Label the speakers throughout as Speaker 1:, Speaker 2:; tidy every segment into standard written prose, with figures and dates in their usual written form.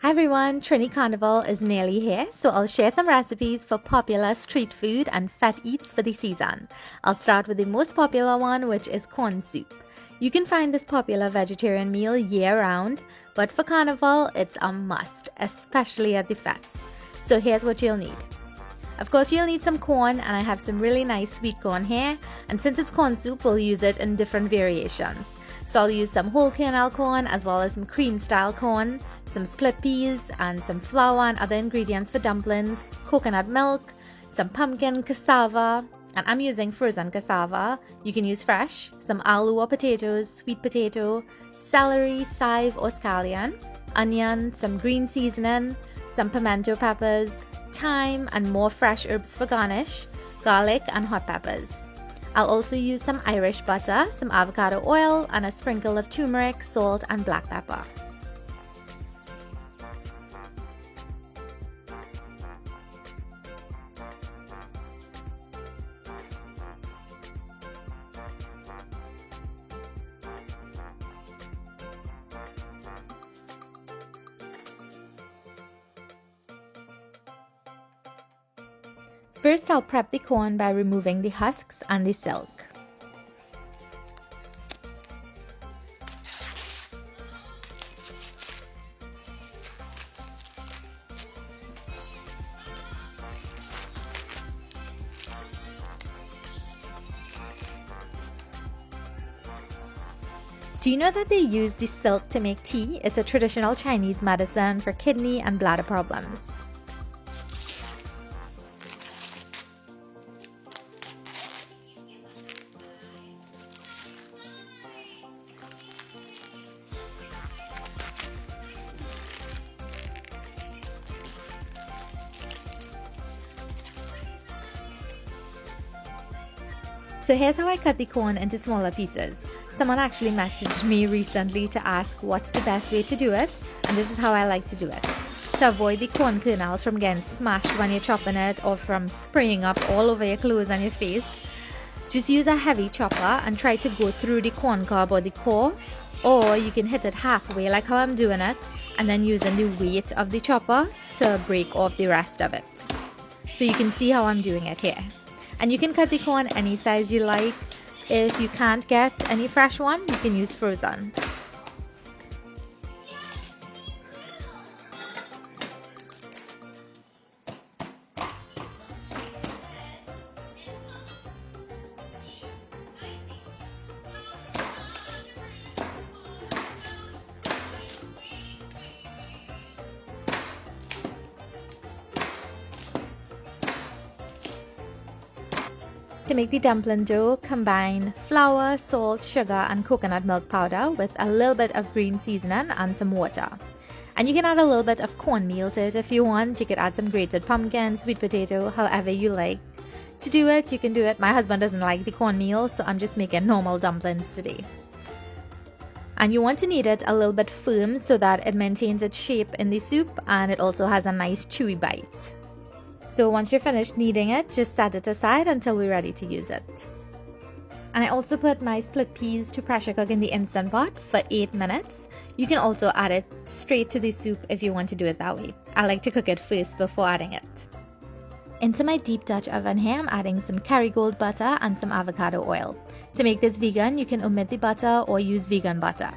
Speaker 1: Hi everyone, Trini Carnival is nearly here, so I'll share some recipes for popular street food and fete eats for the season. I'll start with the most popular one, which is corn soup. You can find this popular vegetarian meal year-round, but for Carnival, it's a must, especially at the fetes. So here's what you'll need. Of course, you'll need some corn, and I have some really nice sweet corn here, and since it's corn soup, we'll use it in different variations. So I'll use some whole kernel corn as well as some cream-style corn, some split peas, and some flour and other ingredients for dumplings, coconut milk, some pumpkin, cassava, and I'm using frozen cassava. You can use fresh, some aloo or potatoes, sweet potato, celery, chive or scallion, onion, some green seasoning, some pimento peppers, thyme, and more fresh herbs for garnish, garlic and hot peppers. I'll also use some Irish butter, some avocado oil, and a sprinkle of turmeric, salt, and black pepper. First, I'll prep the corn by removing the husks and the silk. Do you know that they use the silk to make tea? It's a traditional Chinese medicine for kidney and bladder problems. So here's how I cut the corn into smaller pieces. Someone actually messaged me recently to ask what's the best way to do it, and this is how I like to do it. To avoid the corn kernels from getting smashed when you're chopping it or from spraying up all over your clothes and your face, just use a heavy chopper and try to go through the corn cob or the core, or you can hit it halfway like how I'm doing it, and then using the weight of the chopper to break off the rest of it. So you can see how I'm doing it here. And you can cut the corn any size you like. If you can't get any fresh one, you can use frozen. To make the dumpling dough, combine flour, salt, sugar, and coconut milk powder with a little bit of green seasoning and some water. And you can add a little bit of cornmeal to it if you want. You could add some grated pumpkin, sweet potato, however you like. To do it, you can do it. My husband doesn't like the cornmeal, so I'm just making normal dumplings today. And you want to knead it a little bit firm so that it maintains its shape in the soup and it also has a nice chewy bite. So once you're finished kneading it, just set it aside until we're ready to use it. And I also put my split peas to pressure cook in the Instant Pot for 8 minutes. You can also add it straight to the soup if you want to do it that way. I like to cook it first before adding it. Into my deep Dutch oven here, I'm adding some Kerrygold butter and some avocado oil. To make this vegan, you can omit the butter or use vegan butter.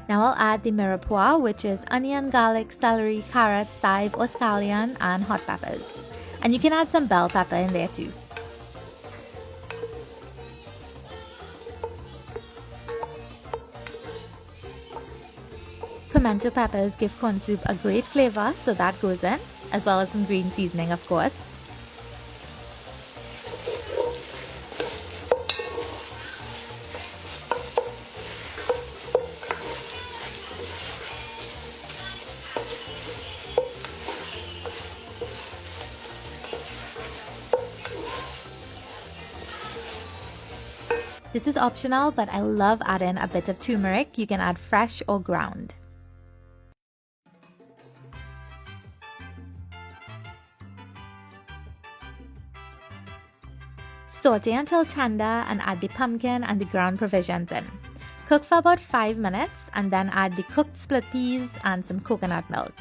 Speaker 1: Now I'll add the mirepoix, which is onion, garlic, celery, carrot, chive or scallion, and hot peppers. And you can add some bell pepper in there too. Pimento peppers give corn soup a great flavor, so that goes in, as well as some green seasoning, of course. This is optional, but I love adding a bit of turmeric. You can add fresh or ground. Saute until tender and add the pumpkin and the ground provisions in. Cook for about 5 minutes and then add the cooked split peas and some coconut milk.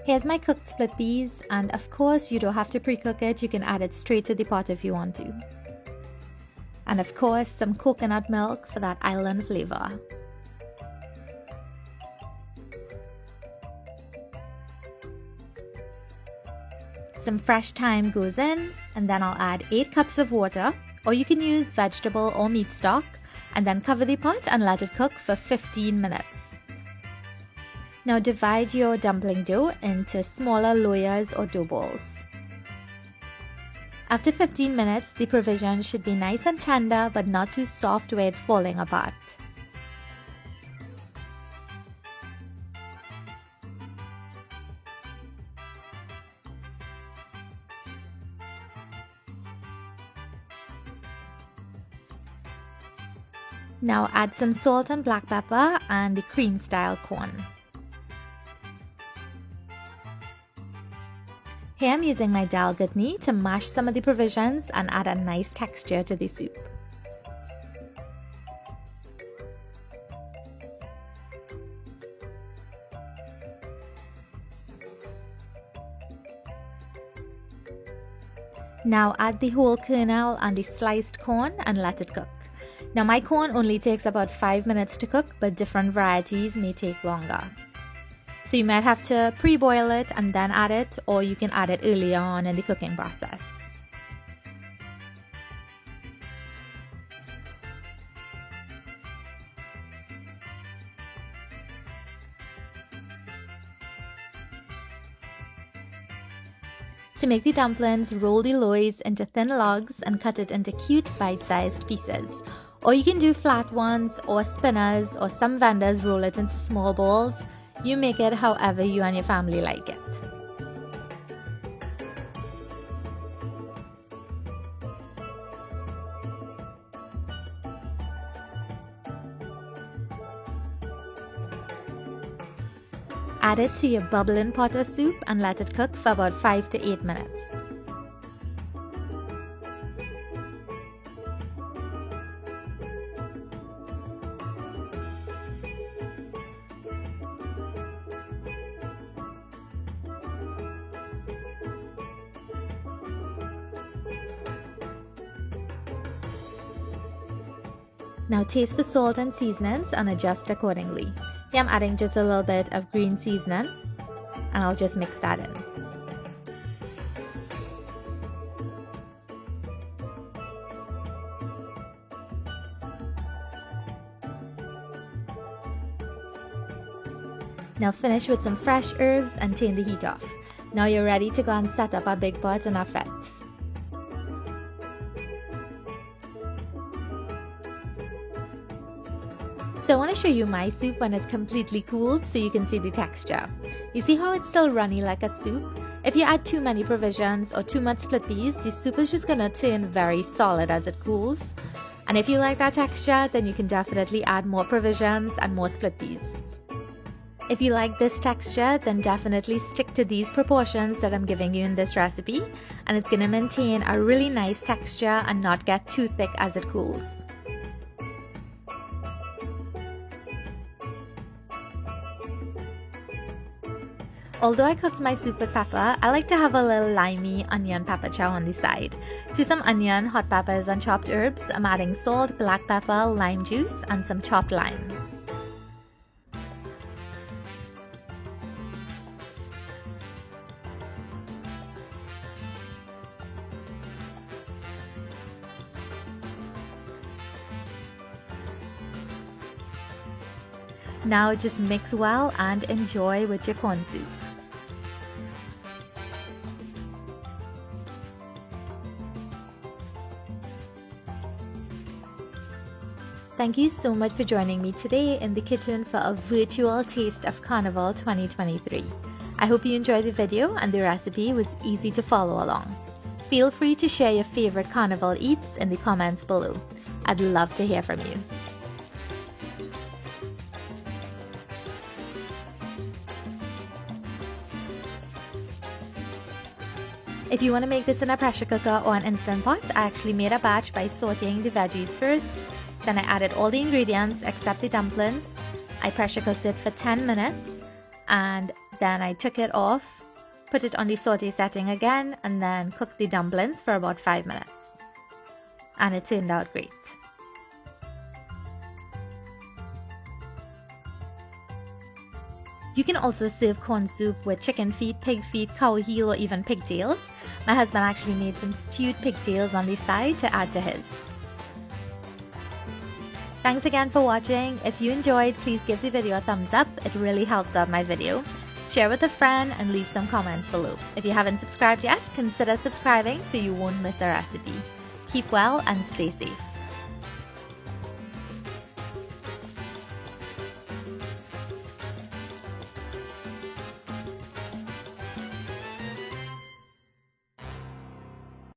Speaker 1: Here's my cooked split peas, and of course you don't have to pre-cook it, you can add it straight to the pot if you want to. And of course some coconut milk for that island flavor. Some fresh thyme goes in, and then I'll add 8 cups of water, or you can use vegetable or meat stock, and then cover the pot and let it cook for 15 minutes. Now divide your dumpling dough into smaller layers or dough balls. After 15 minutes, the provision should be nice and tender but not too soft where it's falling apart. Now add some salt and black pepper and the cream style corn. Here I'm using my dal ghutni to mash some of the provisions and add a nice texture to the soup. Now add the whole kernel and the sliced corn and let it cook. Now my corn only takes about 5 minutes to cook, but different varieties may take longer. So you might have to pre-boil it and then add it, or you can add it earlier on in the cooking process. To make the dumplings, roll the loaves into thin logs and cut it into cute bite-sized pieces. Or you can do flat ones or spinners, or some vendors roll it into small balls. You make it however you and your family like it. Add it to your bubbling pot of soup and let it cook for about 5 to 8 minutes. Now taste for salt and seasonings and adjust accordingly. Here I'm adding just a little bit of green seasoning, and I'll just mix that in. Now finish with some fresh herbs and turn the heat off. Now you're ready to go and set up our big pot and our fete. So I want to show you my soup when it's completely cooled so you can see the texture. You see how it's still runny like a soup? If you add too many provisions or too much split peas, the soup is just going to turn very solid as it cools. And if you like that texture, then you can definitely add more provisions and more split peas. If you like this texture, then definitely stick to these proportions that I'm giving you in this recipe, and it's going to maintain a really nice texture and not get too thick as it cools. Although I cooked my soup with pepper, I like to have a little limey onion pepper chow on the side. To some onion, hot peppers and chopped herbs, I'm adding salt, black pepper, lime juice and some chopped lime. Now just mix well and enjoy with your corn soup. Thank you so much for joining me today in the kitchen for a virtual taste of Carnival 2023. I hope you enjoyed the video and the recipe was easy to follow along. Feel free to share your favorite Carnival eats in the comments below. I'd love to hear from you. If you want to make this in a pressure cooker or an Instant Pot, I actually made a batch by sauteing the veggies first. Then I added all the ingredients except the dumplings. I pressure cooked it for 10 minutes and then I took it off Put it on the saute setting again and then cook the dumplings for about 5 minutes. And it turned out great. You can also serve corn soup with chicken feet, pig feet, cow heel, or even pigtails. My husband actually made some stewed pigtails on the side to add to his. Thanks again for watching. If you enjoyed, please give the video a thumbs up. It really helps out my video. Share with a friend and leave some comments below. If you haven't subscribed yet, consider subscribing so you won't miss a recipe. Keep well and stay safe.